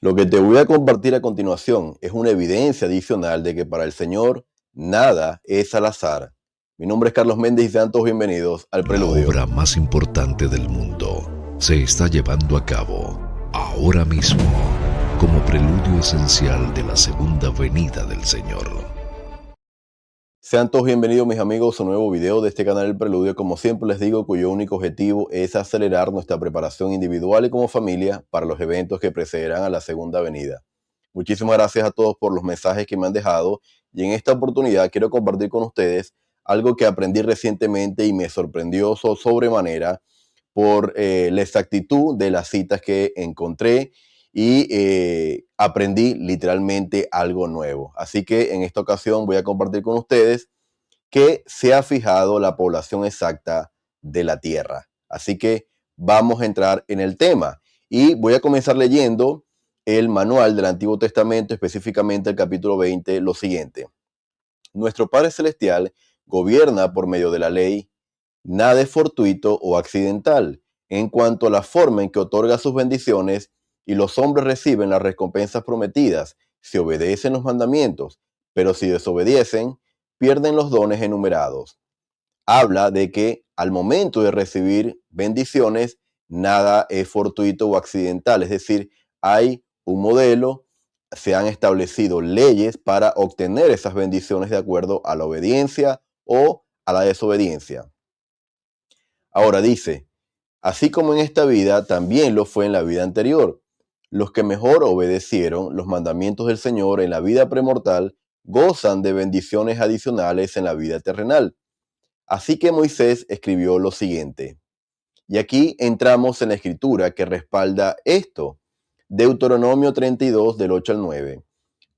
Lo que te voy a compartir a continuación es una evidencia adicional de que para el Señor nada es al azar. Mi nombre es Carlos Méndez y sean todos bienvenidos al La Preludio. obra más importante del mundo se está llevando a cabo ahora mismo como preludio esencial de la segunda venida del Señor. Sean todos bienvenidos mis amigos a un nuevo video de este canal El Preludio. Como siempre les digo, cuyo único objetivo es acelerar nuestra preparación individual y como familia para los eventos que precederán a la segunda venida. Muchísimas gracias a todos por los mensajes que me han dejado y en esta oportunidad quiero compartir con ustedes algo que aprendí recientemente y me sorprendió sobremanera por la exactitud de las citas que encontré y aprendí literalmente algo nuevo. Así que en esta ocasión voy a compartir con ustedes que se ha fijado la población exacta de la Tierra. Así que vamos a entrar en el tema y voy a comenzar leyendo el manual del Antiguo Testamento, específicamente el capítulo 20, lo siguiente. Nuestro Padre Celestial gobierna por medio de la ley. Nada es fortuito o accidental en cuanto a la forma en que otorga sus bendiciones y los hombres reciben las recompensas prometidas si obedecen los mandamientos, pero si desobedecen, pierden los dones enumerados. Habla de que al momento de recibir bendiciones, nada es fortuito o accidental, es decir, hay un modelo, se han establecido leyes para obtener esas bendiciones de acuerdo a la obediencia o a la desobediencia. Ahora dice, así como en esta vida, también lo fue en la vida anterior. Los que mejor obedecieron los mandamientos del Señor en la vida premortal gozan de bendiciones adicionales en la vida terrenal. Así que Moisés escribió lo siguiente. Y aquí entramos en la escritura que respalda esto. Deuteronomio 32 del 8 al 9.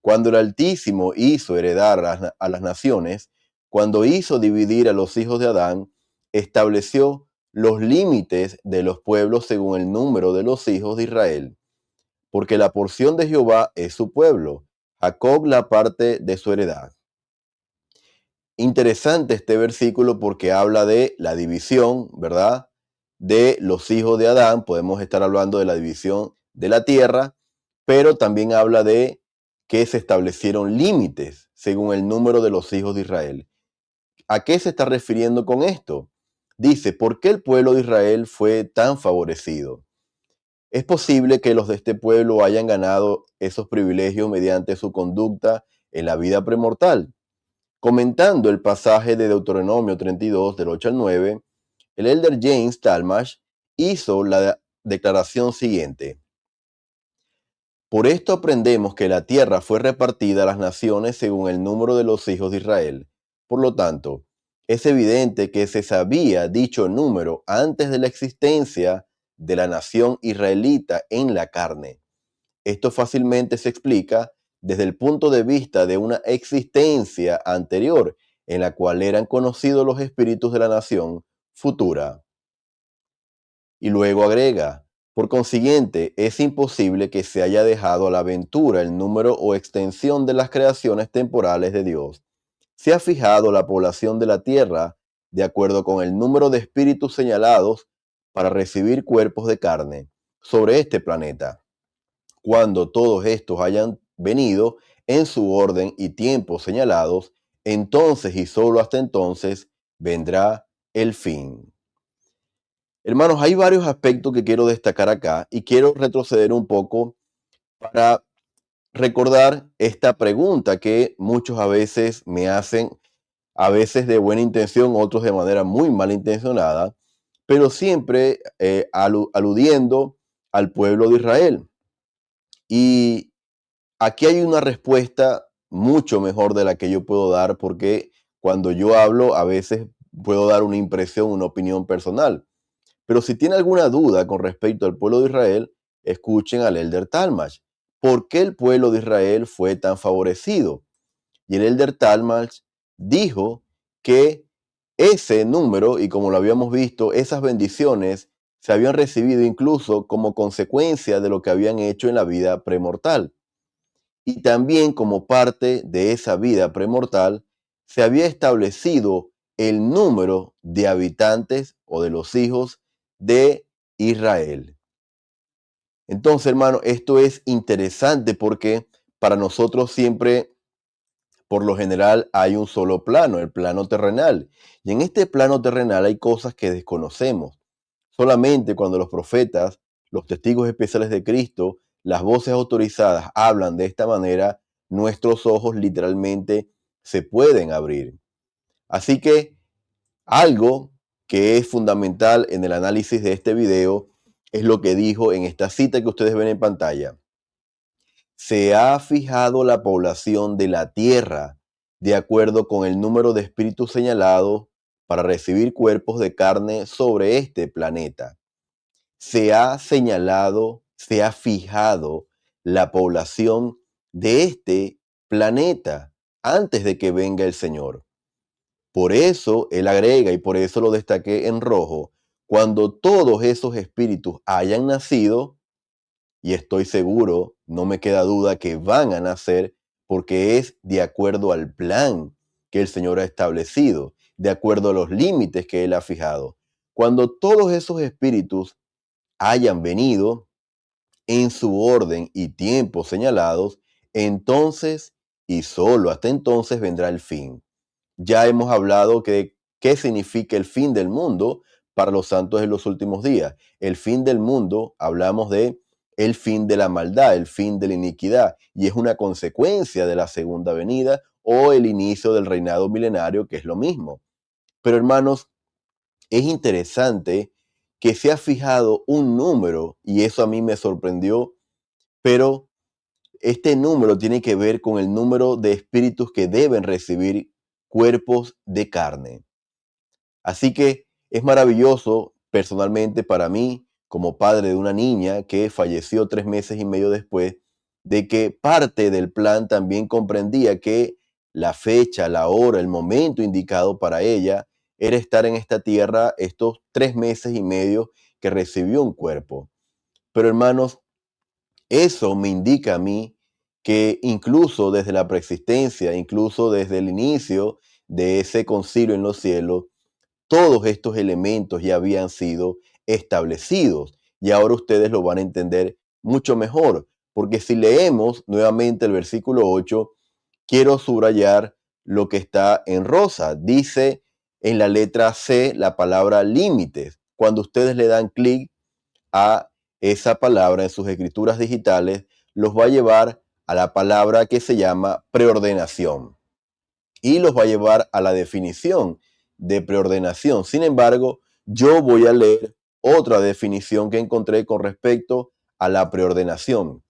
Cuando el Altísimo hizo heredar a las naciones, cuando hizo dividir a los hijos de Adán, estableció los límites de los pueblos según el número de los hijos de Israel, porque la porción de Jehová es su pueblo, Jacob la parte de su heredad. Interesante este versículo porque habla de la división, ¿verdad? De los hijos de Adán, podemos estar hablando de la división de la tierra, pero también habla de que se establecieron límites según el número de los hijos de Israel. ¿A qué se está refiriendo con esto? Dice, ¿por qué el pueblo de Israel fue tan favorecido? Es posible que los de este pueblo hayan ganado esos privilegios mediante su conducta en la vida premortal. Comentando el pasaje de Deuteronomio 32, del 8 al 9, el elder James Talmage hizo la declaración siguiente. Por esto aprendemos que la tierra fue repartida a las naciones según el número de los hijos de Israel. Por lo tanto, es evidente que se sabía dicho número antes de la existencia de la nación israelita en la carne. Esto fácilmente se explica desde el punto de vista de una existencia anterior en la cual eran conocidos los espíritus de la nación futura. Y luego agrega, por consiguiente, es imposible que se haya dejado a la aventura el número o extensión de las creaciones temporales de Dios. Se ha fijado la población de la tierra de acuerdo con el número de espíritus señalados para recibir cuerpos de carne sobre este planeta. Cuando todos estos hayan venido en su orden y tiempos señalados, entonces y solo hasta entonces vendrá el fin. Hermanos, hay varios aspectos que quiero destacar acá y quiero retroceder un poco para recordar esta pregunta que muchos a veces me hacen, a veces de buena intención, otros de manera muy malintencionada, pero siempre aludiendo al pueblo de Israel. Y aquí hay una respuesta mucho mejor de la que yo puedo dar porque cuando yo hablo a veces puedo dar una impresión, una opinión personal. Pero si tiene alguna duda con respecto al pueblo de Israel, escuchen al elder Talmage. ¿Por qué el pueblo de Israel fue tan favorecido? Y el elder Talmage dijo que ese número, y como lo habíamos visto, esas bendiciones se habían recibido incluso como consecuencia de lo que habían hecho en la vida premortal. Y también como parte de esa vida premortal, se había establecido el número de habitantes o de los hijos de Israel. Entonces, hermano, esto es interesante porque para nosotros siempre, por lo general, hay un solo plano, el plano terrenal. Y en este plano terrenal hay cosas que desconocemos. Solamente cuando los profetas, los testigos especiales de Cristo, las voces autorizadas hablan de esta manera, nuestros ojos literalmente se pueden abrir. Así que algo que es fundamental en el análisis de este video es lo que dijo en esta cita que ustedes ven en pantalla. Se ha fijado la población de la tierra de acuerdo con el número de espíritus señalados para recibir cuerpos de carne sobre este planeta. Se ha señalado, se ha fijado la población de este planeta antes de que venga el Señor. Por eso él agrega, y por eso lo destaqué en rojo, cuando todos esos espíritus hayan nacido, y estoy seguro, no me queda duda que van a nacer, porque es de acuerdo al plan que el Señor ha establecido, de acuerdo a los límites que Él ha fijado. Cuando todos esos espíritus hayan venido en su orden y tiempo señalados, entonces y solo hasta entonces vendrá el fin. Ya hemos hablado de qué significa el fin del mundo para los santos en los últimos días. El fin del mundo, hablamos de el fin de la maldad, el fin de la iniquidad, y es una consecuencia de la segunda venida o el inicio del reinado milenario, que es lo mismo. Pero hermanos, es interesante que se ha fijado un número, y eso a mí me sorprendió, pero este número tiene que ver con el número de espíritus que deben recibir cuerpos de carne. Así que es maravilloso personalmente para mí, como padre de una niña que falleció 3 meses y medio después, de que parte del plan también comprendía que la fecha, la hora, el momento indicado para ella era estar en esta tierra estos 3 meses y medio que recibió un cuerpo. Pero hermanos, eso me indica a mí que incluso desde la preexistencia, incluso desde el inicio de ese concilio en los cielos, todos estos elementos ya habían sido establecidos y ahora ustedes lo van a entender mucho mejor, porque si leemos nuevamente el versículo 8, quiero subrayar lo que está en rosa. Dice en la letra C la palabra límites. Cuando ustedes le dan clic a esa palabra en sus escrituras digitales, los va a llevar a la palabra que se llama preordenación y los va a llevar a la definición de preordenación. Sin embargo, yo voy a leer otra definición que encontré con respecto a la preordenación.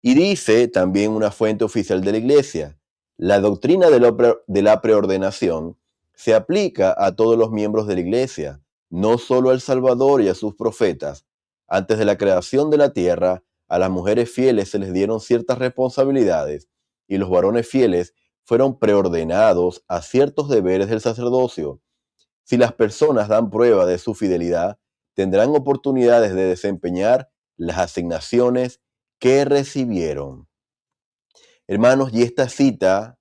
Y dice también una fuente oficial de la Iglesia, la doctrina de la preordenación se aplica a todos los miembros de la Iglesia, no solo al Salvador y a sus profetas. Antes de la creación de la tierra, a las mujeres fieles se les dieron ciertas responsabilidades y los varones fieles fueron preordenados a ciertos deberes del sacerdocio. Si las personas dan prueba de su fidelidad, tendrán oportunidades de desempeñar las asignaciones que recibieron. Hermanos, y esta cita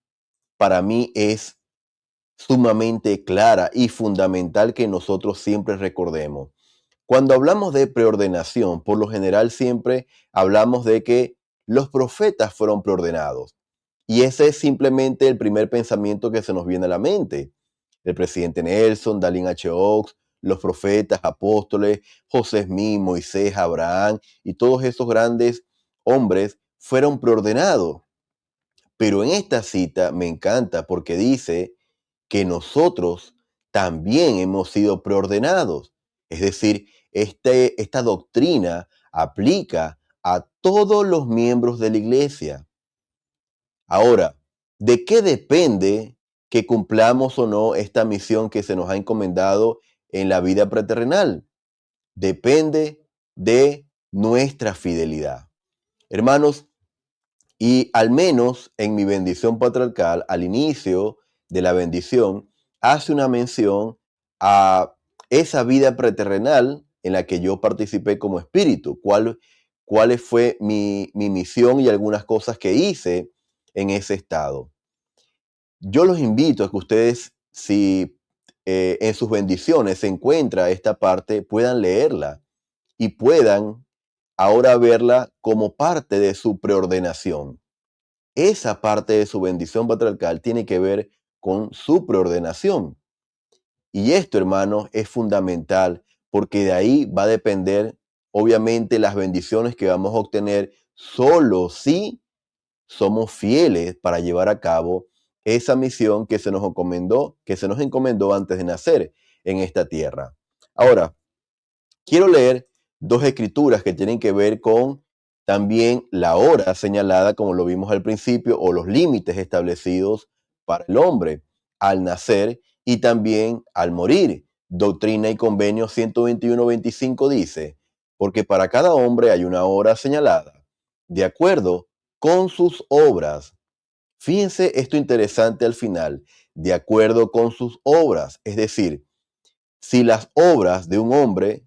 para mí es sumamente clara y fundamental que nosotros siempre recordemos. Cuando hablamos de preordenación, por lo general siempre hablamos de que los profetas fueron preordenados. Y ese es simplemente el primer pensamiento que se nos viene a la mente. El presidente Nelson, Dallin H. Oaks, los profetas, apóstoles, José Smith, Moisés, Abraham y todos esos grandes hombres fueron preordenados. Pero en esta cita me encanta porque dice que nosotros también hemos sido preordenados. Es decir, esta doctrina aplica a todos los miembros de la iglesia. Ahora, ¿de qué depende que cumplamos o no esta misión que se nos ha encomendado en la vida preterrenal? Depende de nuestra fidelidad. Hermanos, y al menos en mi bendición patriarcal, al inicio de la bendición, hace una mención a esa vida preterrenal en la que yo participé como espíritu, cuál fue mi misión y algunas cosas que hice en ese estado. Yo los invito a que ustedes, si en sus bendiciones se encuentra esta parte, puedan leerla y puedan ahora verla como parte de su preordenación. Esa parte de su bendición patriarcal tiene que ver con su preordenación. Y esto, hermanos, es fundamental porque de ahí va a depender, obviamente, las bendiciones que vamos a obtener solo si somos fieles para llevar a cabo esa misión que se nos encomendó antes de nacer en esta tierra. Ahora, quiero leer dos escrituras que tienen que ver con también la hora señalada, como lo vimos al principio, o los límites establecidos para el hombre al nacer y también al morir. Doctrina y Convenio 121-25 dice, porque para cada hombre hay una hora señalada, de acuerdo con sus obras. Fíjense esto interesante al final, de acuerdo con sus obras. Es decir, si las obras de un hombre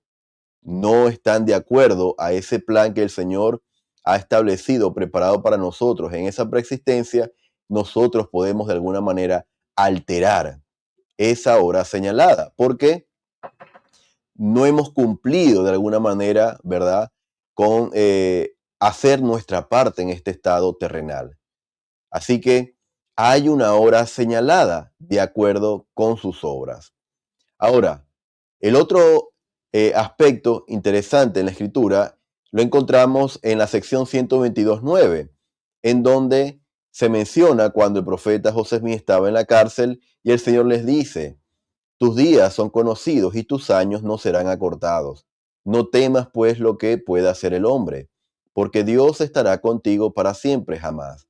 no están de acuerdo a ese plan que el Señor ha establecido, preparado para nosotros en esa preexistencia, nosotros podemos de alguna manera alterar esa hora señalada, porque no hemos cumplido de alguna manera, ¿verdad?, con hacer nuestra parte en este estado terrenal. Así que hay una hora señalada de acuerdo con sus obras. Ahora, el otro aspecto interesante en la escritura lo encontramos en la sección 122.9, en donde se menciona cuando el profeta José Smith estaba en la cárcel y el Señor les dice, tus días son conocidos y tus años no serán acortados. No temas pues lo que pueda hacer el hombre, porque Dios estará contigo para siempre jamás.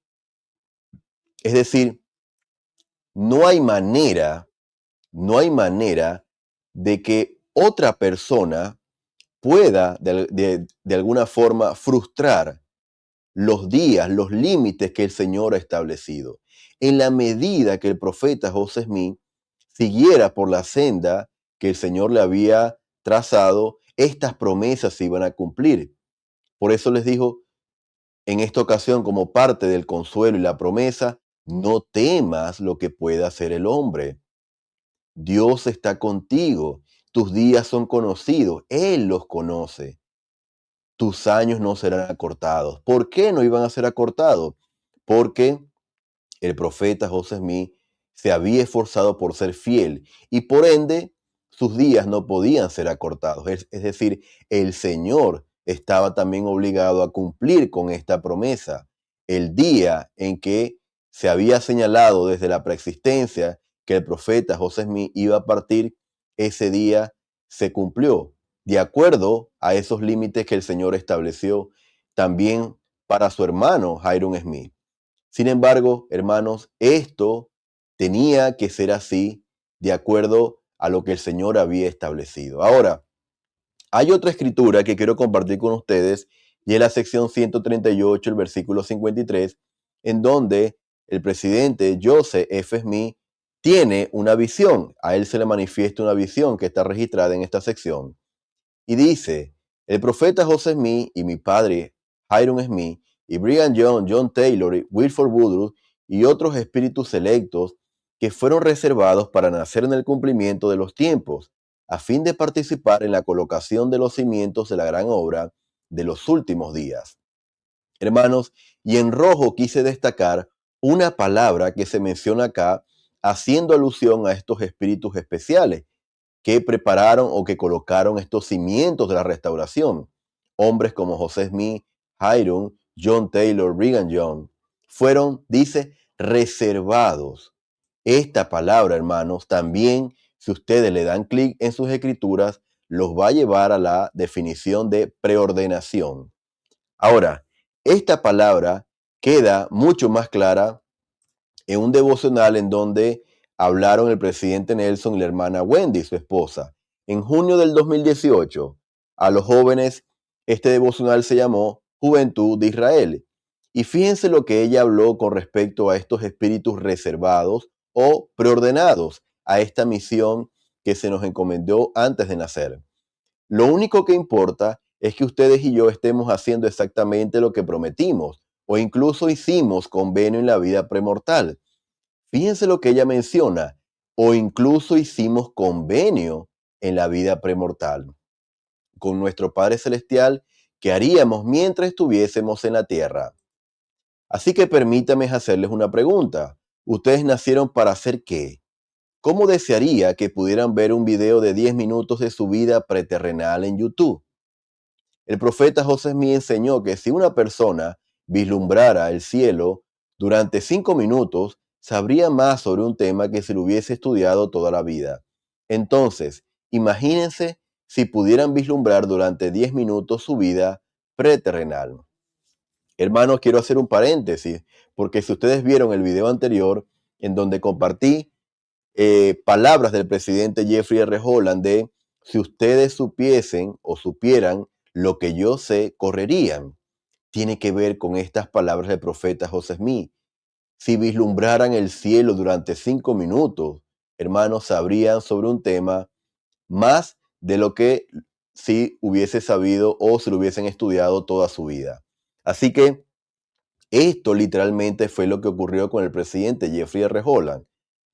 Es decir, no hay manera, no hay manera de que otra persona pueda de alguna forma frustrar los días, los límites que el Señor ha establecido. En la medida que el profeta José Smith siguiera por la senda que el Señor le había trazado, estas promesas se iban a cumplir. Por eso les dijo en esta ocasión, como parte del consuelo y la promesa, no temas lo que pueda hacer el hombre. Dios está contigo. Tus días son conocidos. Él los conoce. Tus años no serán acortados. ¿Por qué no iban a ser acortados? Porque el profeta José Smith se había esforzado por ser fiel y por ende sus días no podían ser acortados. Es decir, el Señor estaba también obligado a cumplir con esta promesa. El día en que se había señalado desde la preexistencia que el profeta José Smith iba a partir, ese día se cumplió de acuerdo a esos límites que el Señor estableció también para su hermano Hyrum Smith. Sin embargo, hermanos, esto tenía que ser así de acuerdo a lo que el Señor había establecido. Ahora, hay otra escritura que quiero compartir con ustedes y es la sección 138, el versículo 53, en donde el presidente Joseph F. Smith tiene una visión. A él se le manifiesta una visión que está registrada en esta sección. Y dice, el profeta José Smith y mi padre Hyrum Smith y Brigham Young, John Taylor, Wilford Woodruff y otros espíritus selectos que fueron reservados para nacer en el cumplimiento de los tiempos, a fin de participar en la colocación de los cimientos de la gran obra de los últimos días. Hermanos, y en rojo quise destacar una palabra que se menciona acá, haciendo alusión a estos espíritus especiales que prepararon o que colocaron estos cimientos de la restauración. Hombres como José Smith, Hyrum, John Taylor, Brigham Young, fueron, dice, reservados. Esta palabra, hermanos, también, si ustedes le dan clic en sus escrituras, los va a llevar a la definición de preordenación. Ahora, esta palabra queda mucho más clara en un devocional en donde hablaron el presidente Nelson y la hermana Wendy, su esposa. En junio del 2018, a los jóvenes, este devocional se llamó Juventud de Israel. Y fíjense lo que ella habló con respecto a estos espíritus reservados o preordenados a esta misión que se nos encomendó antes de nacer. Lo único que importa es que ustedes y yo estemos haciendo exactamente lo que prometimos o incluso hicimos convenio en la vida premortal. Fíjense lo que ella menciona, o incluso hicimos convenio en la vida premortal con nuestro Padre Celestial, que haríamos mientras estuviésemos en la tierra. Así que permítame hacerles una pregunta. ¿Ustedes nacieron para hacer qué? ¿Cómo desearía que pudieran ver un video de 10 minutos de su vida preterrenal en YouTube? El profeta José Smith enseñó que si una persona vislumbrara el cielo durante 5 minutos, sabría más sobre un tema que si lo hubiese estudiado toda la vida. Entonces, imagínense si pudieran vislumbrar durante 10 minutos su vida preterrenal. Hermanos, quiero hacer un paréntesis, porque si ustedes vieron el video anterior en donde compartí palabras del presidente Jeffrey R. Holland de si ustedes supiesen o supieran lo que yo sé, correrían. Tiene que ver con estas palabras del profeta José Smith. Si vislumbraran el cielo durante 5 minutos, hermanos, sabrían sobre un tema más de lo que si hubiese sabido o si lo hubiesen estudiado toda su vida. Así que esto literalmente fue lo que ocurrió con el presidente Jeffrey R. Holland.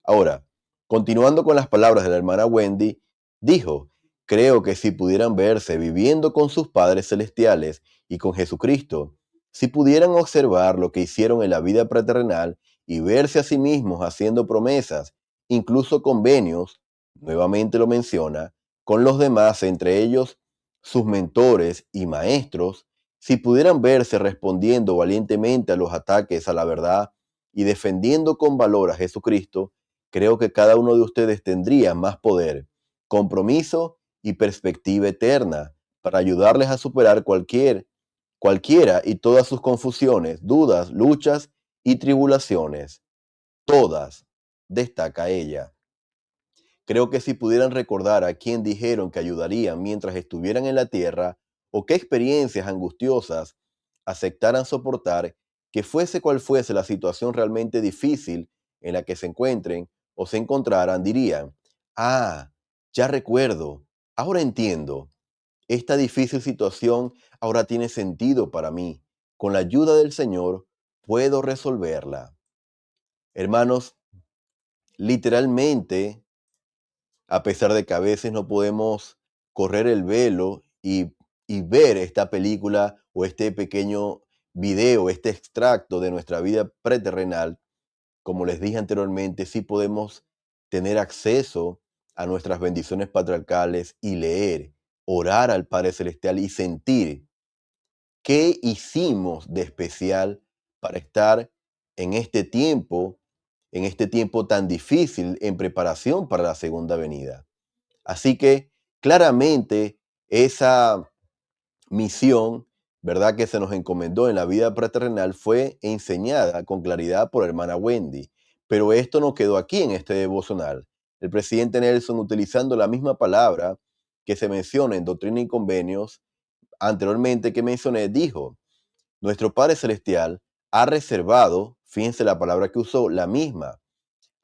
Ahora, continuando con las palabras de la hermana Wendy, dijo, creo que si pudieran verse viviendo con sus padres celestiales y con Jesucristo, si pudieran observar lo que hicieron en la vida preterrenal y verse a sí mismos haciendo promesas, incluso convenios, nuevamente lo menciona, con los demás, entre ellos sus mentores y maestros, si pudieran verse respondiendo valientemente a los ataques a la verdad y defendiendo con valor a Jesucristo, creo que cada uno de ustedes tendría más poder, compromiso y perspectiva eterna para ayudarles a superar cualquiera y todas sus confusiones, dudas, luchas y tribulaciones. Todas, destaca ella. Creo que si pudieran recordar a quién dijeron que ayudarían mientras estuvieran en la tierra, o qué experiencias angustiosas aceptaran soportar, que fuese cual fuese la situación realmente difícil en la que se encuentren o se encontraran, dirían, ah, ya recuerdo, ahora entiendo, esta difícil situación ahora tiene sentido para mí. Con la ayuda del Señor puedo resolverla. Hermanos, literalmente, a pesar de que a veces no podemos correr el velo y ver esta película o este pequeño video, este extracto de nuestra vida preterrenal, como les dije anteriormente, sí podemos tener acceso a nuestras bendiciones patriarcales y leer, orar al Padre Celestial y sentir qué hicimos de especial para estar en en este tiempo tan difícil en preparación para la segunda venida. Así que claramente esa misión, ¿verdad?, que se nos encomendó en la vida preterrenal fue enseñada con claridad por hermana Wendy. Pero esto no quedó aquí en este devocional. El presidente Nelson, utilizando la misma palabra que se menciona en Doctrina y Convenios anteriormente que mencioné, dijo, nuestro Padre Celestial ha reservado, fíjense la palabra que usó, la misma,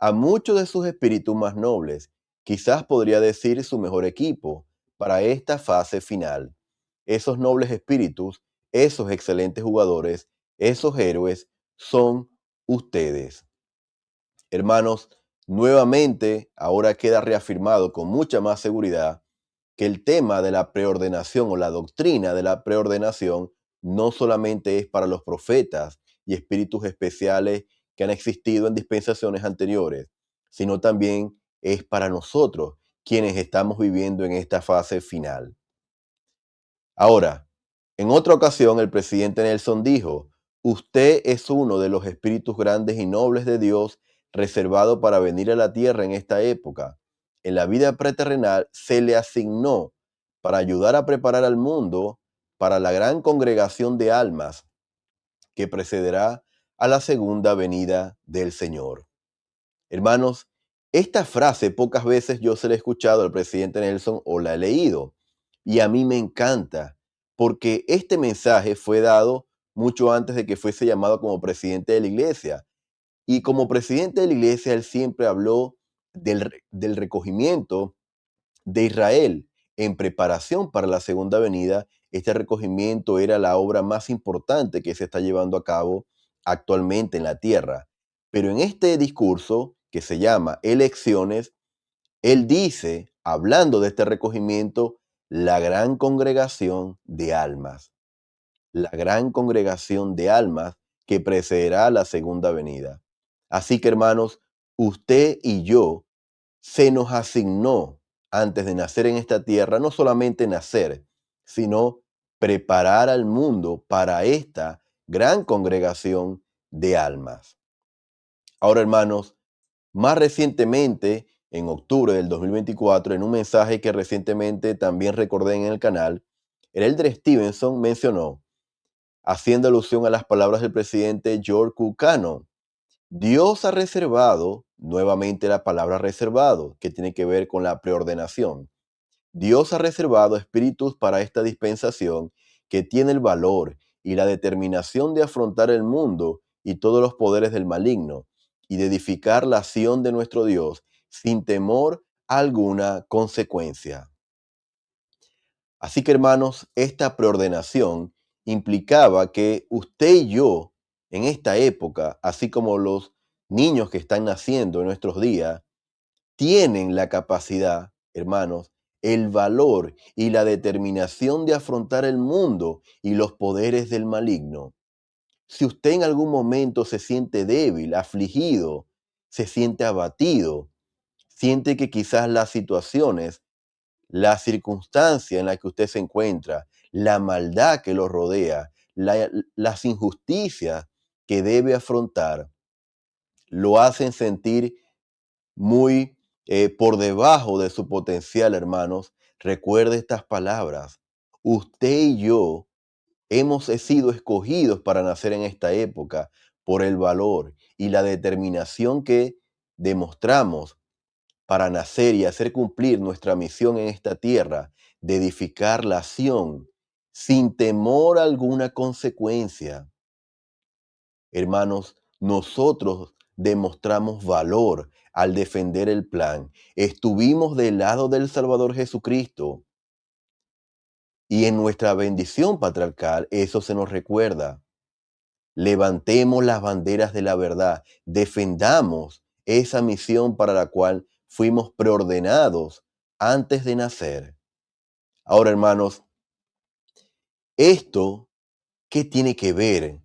a muchos de sus espíritus más nobles, quizás podría decir su mejor equipo, para esta fase final. Esos nobles espíritus, esos excelentes jugadores, esos héroes, son ustedes. Hermanos, nuevamente ahora queda reafirmado con mucha más seguridad que el tema de la preordenación o la doctrina de la preordenación no solamente es para los profetas y espíritus especiales que han existido en dispensaciones anteriores, sino también es para nosotros quienes estamos viviendo en esta fase final. Ahora, en otra ocasión el presidente Nelson dijo, usted es uno de los espíritus grandes y nobles de Dios reservado para venir a la tierra en esta época. En la vida preterrenal se le asignó para ayudar a preparar al mundo para la gran congregación de almas que precederá a la segunda venida del Señor. Hermanos, esta frase pocas veces yo se la he escuchado al presidente Nelson o la he leído, y a mí me encanta, porque este mensaje fue dado mucho antes de que fuese llamado como presidente de la iglesia. Y como presidente de la iglesia, él siempre habló del recogimiento de Israel en preparación para la segunda venida. Este recogimiento era la obra más importante que se está llevando a cabo actualmente en la tierra. Pero en este discurso, que se llama Elecciones, él dice, hablando de este recogimiento, la gran congregación de almas. la gran congregación de almas que precederá la segunda venida. Así que, hermanos, usted y yo se nos asignó antes de nacer en esta tierra, no solamente nacer, sino preparar al mundo para esta gran congregación de almas. Ahora, hermanos, más recientemente, en octubre del 2024, en un mensaje que recientemente también recordé en el canal, el elder Stevenson mencionó, haciendo alusión a las palabras del presidente George Buchanan, Dios ha reservado, nuevamente la palabra reservado, que tiene que ver con la preordenación. Dios ha reservado espíritus para esta dispensación que tiene el valor y la determinación de afrontar el mundo y todos los poderes del maligno y de edificar la acción de nuestro Dios sin temor a alguna consecuencia. Así que, hermanos, esta preordenación implicaba que usted y yo, en esta época, así como los niños que están naciendo en nuestros días, tienen la capacidad, hermanos, el valor y la determinación de afrontar el mundo y los poderes del maligno. Si usted en algún momento se siente débil, afligido, se siente abatido, siente que quizás las situaciones, la circunstancia en la que usted se encuentra, la maldad que lo rodea, las injusticias que debe afrontar, lo hacen sentir muy por debajo de su potencial, hermanos. Recuerde estas palabras. Usted y yo hemos sido escogidos para nacer en esta época por el valor y la determinación que demostramos para nacer y hacer cumplir nuestra misión en esta tierra de edificar la acción sin temor a alguna consecuencia. Hermanos, nosotros demostramos valor al defender el plan. Estuvimos del lado del Salvador Jesucristo y en nuestra bendición patriarcal eso se nos recuerda. Levantemos las banderas de la verdad, defendamos esa misión para la cual fuimos preordenados antes de nacer. Ahora, hermanos, esto, ¿qué tiene que ver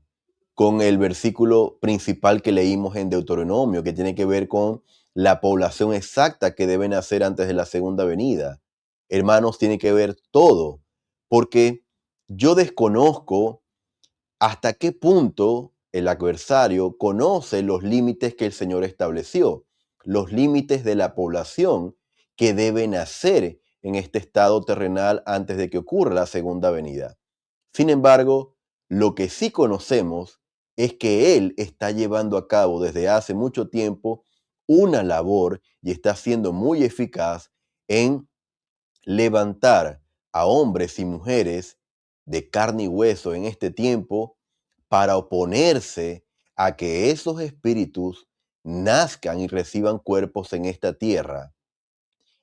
con el versículo principal que leímos en Deuteronomio, que tiene que ver con la población exacta que debe nacer antes de la segunda venida? Hermanos, tiene que ver todo, porque yo desconozco hasta qué punto el adversario conoce los límites que el Señor estableció, los límites de la población que debe nacer en este estado terrenal antes de que ocurra la segunda venida. Sin embargo, lo que sí conocemos es que Él está llevando a cabo desde hace mucho tiempo una labor y está siendo muy eficaz en levantar a hombres y mujeres de carne y hueso en este tiempo para oponerse a que esos espíritus nazcan y reciban cuerpos en esta tierra.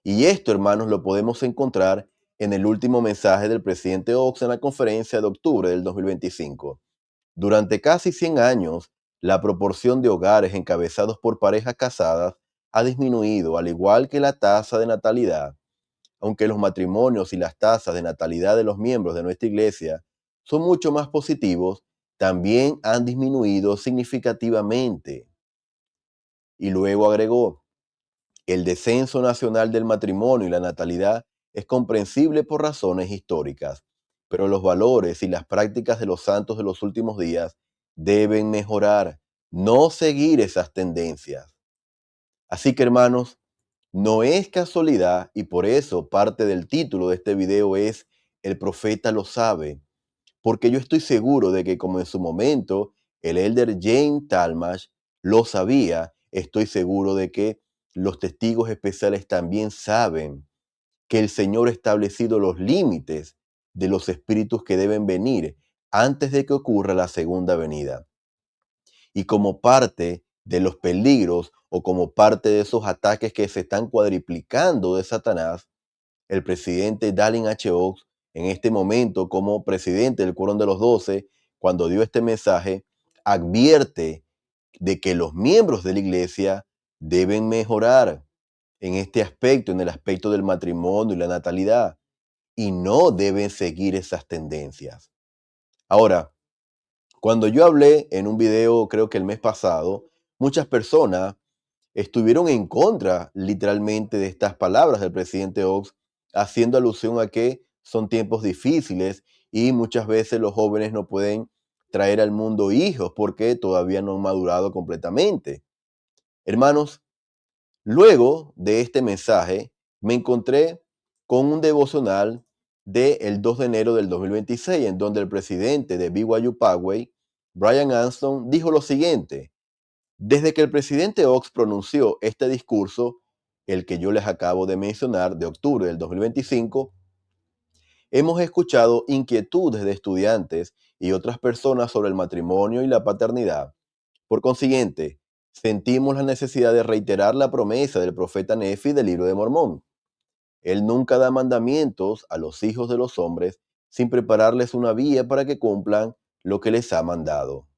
Y esto, hermanos, lo podemos encontrar en el último mensaje del presidente Ox en la conferencia de octubre del 2025. Durante casi 100 años, la proporción de hogares encabezados por parejas casadas ha disminuido, al igual que la tasa de natalidad. Aunque los matrimonios y las tasas de natalidad de los miembros de nuestra iglesia son mucho más positivos, también han disminuido significativamente. Y luego agregó, el descenso nacional del matrimonio y la natalidad es comprensible por razones históricas, pero los valores y las prácticas de los santos de los últimos días deben mejorar, no seguir esas tendencias. Así que, hermanos, no es casualidad y por eso parte del título de este video es El profeta lo sabe, porque yo estoy seguro de que como en su momento el elder James Talmage lo sabía, estoy seguro de que los testigos especiales también saben que el Señor ha establecido los límites de los espíritus que deben venir antes de que ocurra la segunda venida. Y como parte de los peligros o como parte de esos ataques que se están cuadriplicando de Satanás, el presidente Dallin H. Oaks, en este momento como presidente del Quórum de los 12, cuando dio este mensaje, advierte de que los miembros de la iglesia deben mejorar en este aspecto, en el aspecto del matrimonio y la natalidad, y no deben seguir esas tendencias. Ahora, cuando yo hablé en un video, creo que el mes pasado, muchas personas estuvieron en contra literalmente de estas palabras del presidente Ox, haciendo alusión a que son tiempos difíciles y muchas veces los jóvenes no pueden traer al mundo hijos porque todavía no han madurado completamente. Hermanos, luego de este mensaje me encontré con un devocional del 2 de enero del 2026, en donde el presidente de BYU Poway, Brian Armstrong, dijo lo siguiente: desde que el presidente Ox pronunció este discurso, el que yo les acabo de mencionar, de octubre del 2025, hemos escuchado inquietudes de estudiantes y otras personas sobre el matrimonio y la paternidad. Por consiguiente, sentimos la necesidad de reiterar la promesa del profeta Nefi del Libro de Mormón. Él nunca da mandamientos a los hijos de los hombres sin prepararles una vía para que cumplan lo que les ha mandado.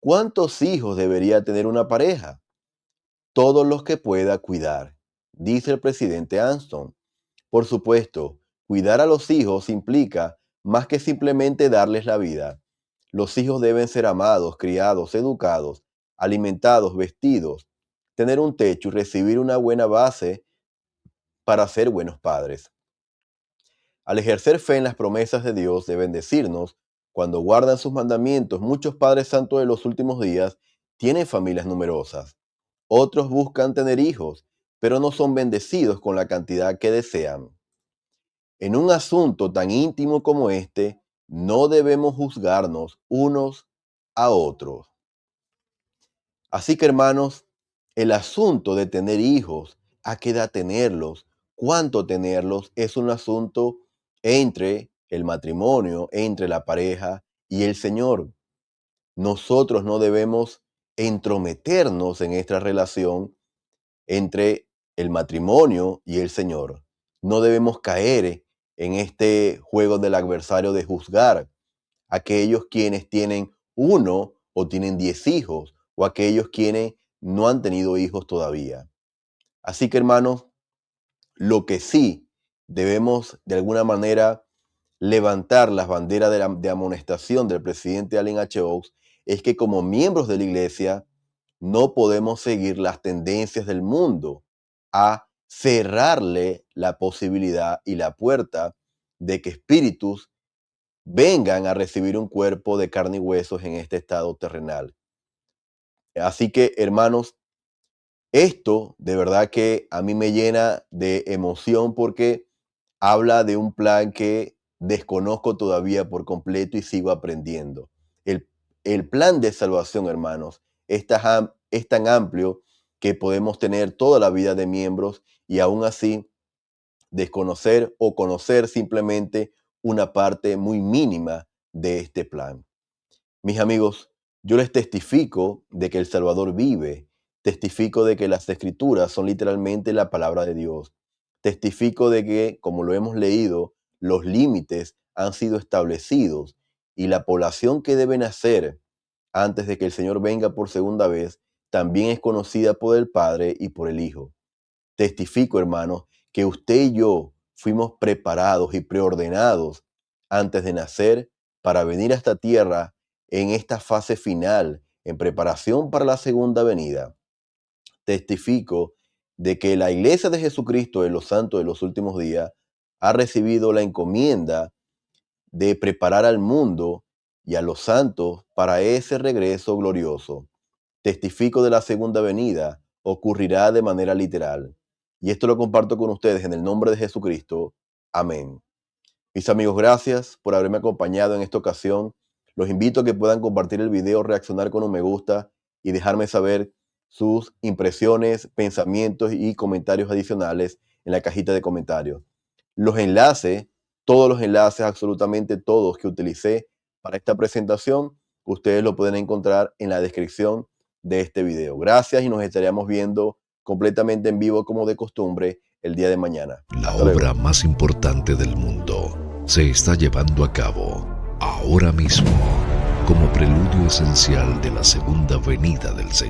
¿Cuántos hijos debería tener una pareja? Todos los que pueda cuidar, dice el presidente Armstrong. Por supuesto, cuidar a los hijos implica más que simplemente darles la vida. Los hijos deben ser amados, criados, educados, alimentados, vestidos, tener un techo y recibir una buena base para ser buenos padres. Al ejercer fe en las promesas de Dios de bendecirnos, cuando guardan sus mandamientos, muchos padres santos de los últimos días tienen familias numerosas. Otros buscan tener hijos, pero no son bendecidos con la cantidad que desean. En un asunto tan íntimo como este, no debemos juzgarnos unos a otros. Así que, hermanos, el asunto de tener hijos, a qué edad tenerlos, cuánto tenerlos, es un asunto entre el matrimonio, entre la pareja y el Señor. Nosotros no debemos entrometernos en esta relación entre el matrimonio y el Señor. No debemos caer en este juego del adversario de juzgar a aquellos quienes tienen uno o tienen 10 hijos, o aquellos quienes no han tenido hijos todavía. Así que, hermanos, lo que sí debemos de alguna manera levantar las banderas de amonestación del presidente Allen H. Oaks es que como miembros de la iglesia no podemos seguir las tendencias del mundo a cerrarle la posibilidad y la puerta de que espíritus vengan a recibir un cuerpo de carne y huesos en este estado terrenal. Así que, hermanos, esto de verdad que a mí me llena de emoción porque habla de un plan que desconozco todavía por completo y sigo aprendiendo. El plan de salvación, hermanos, es tan amplio que podemos tener toda la vida de miembros y aún así desconocer o conocer simplemente una parte muy mínima de este plan. Mis amigos, yo les testifico de que el Salvador vive, testifico de que las Escrituras son literalmente la palabra de Dios, testifico de que, como lo hemos leído, los límites han sido establecidos y la población que debe nacer antes de que el Señor venga por segunda vez también es conocida por el Padre y por el Hijo. Testifico, hermanos, que usted y yo fuimos preparados y preordenados antes de nacer para venir a esta tierra en esta fase final, en preparación para la segunda venida. Testifico de que la Iglesia de Jesucristo de los Santos de los últimos días ha recibido la encomienda de preparar al mundo y a los santos para ese regreso glorioso. Testifico de la segunda venida, ocurrirá de manera literal. Y esto lo comparto con ustedes en el nombre de Jesucristo. Amén. Mis amigos, gracias por haberme acompañado en esta ocasión. Los invito a que puedan compartir el video, reaccionar con un me gusta y dejarme saber sus impresiones, pensamientos y comentarios adicionales en la cajita de comentarios. Los enlaces, todos los enlaces, absolutamente todos que utilicé para esta presentación, ustedes lo pueden encontrar en la descripción de este video. Gracias y nos estaríamos viendo completamente en vivo como de costumbre el día de mañana. La obra más importante del mundo se está llevando a cabo ahora mismo como preludio esencial de la segunda venida del Señor.